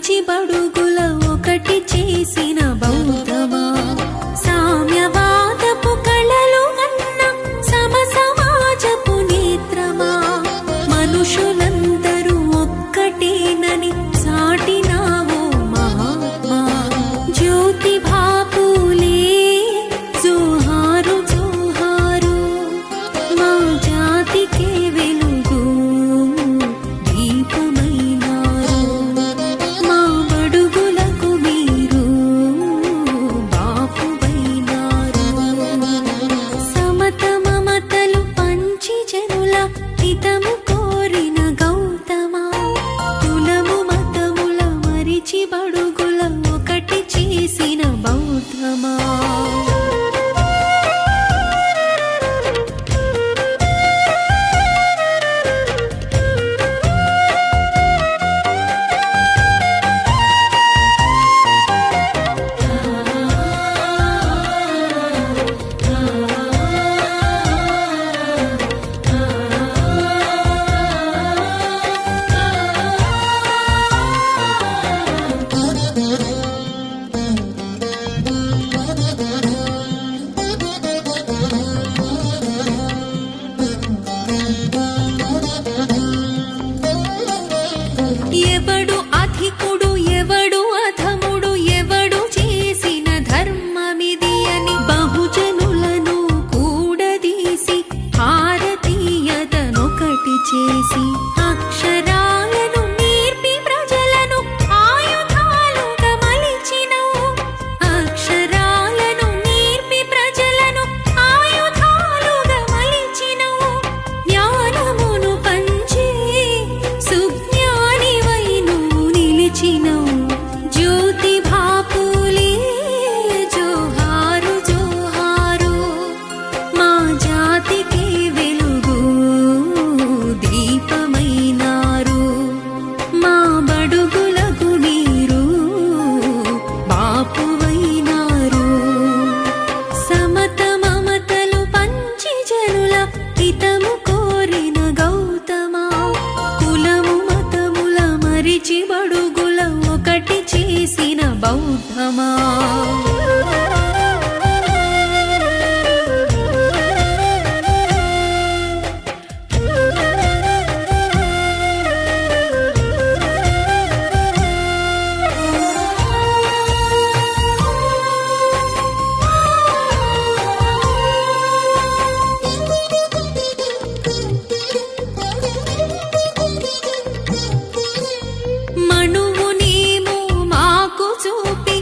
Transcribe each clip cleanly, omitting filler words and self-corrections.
మరిచి బడుగుల ఒకటి చేసిన బౌద్ధమా సామ్యవాదపు కళలు అన్న సమసమాజపు నేత్రమా మనుషులందరూ ఒక్కటేనని సాటినావో మహాత్మా జ్యోతి బాపులే జోహారు జోహారు మా జాతికే వెలుగు దీపమైనారు మా బడుగులకు మీరు బాపువైనారు సమత మమతలు పంచి జనుల హితము కోరిన గౌతమా కులము మతముల మరిచి బడుగుల ఒకటి చేసిన బౌద్ధమా ఎవడు అధికుడు ఎవడు అధముడు ఎవడు చేసిన ధర్మమిది అని బహుజనులను కూడదీసి భారతీయతనొకటి చేసి అక్షరాలను నేర్పి ప్రజలను ఆయుధాలుగా మలిచినవు అక్షరాలను నేర్పి ప్రజలను ఆయుధాలుగా మలిచినవు జ్ఞానమును పంచి సుజ్ఞానివై నువ్వు నిలిచినవు జ్యోతి బాపులే జోహారు జోహారు మా జాతికే వెలుగు దీపమైనారు మా బడుగులకు మీరు బాపువైనారు సమత మమతలు పంచి జనుల హితము కోరిన గౌతమా కులము మతముల మరిచి బడుగుల ఒకటి చేసిన బౌద్ధమా మనువునేమో మాకు చూపి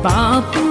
పాపు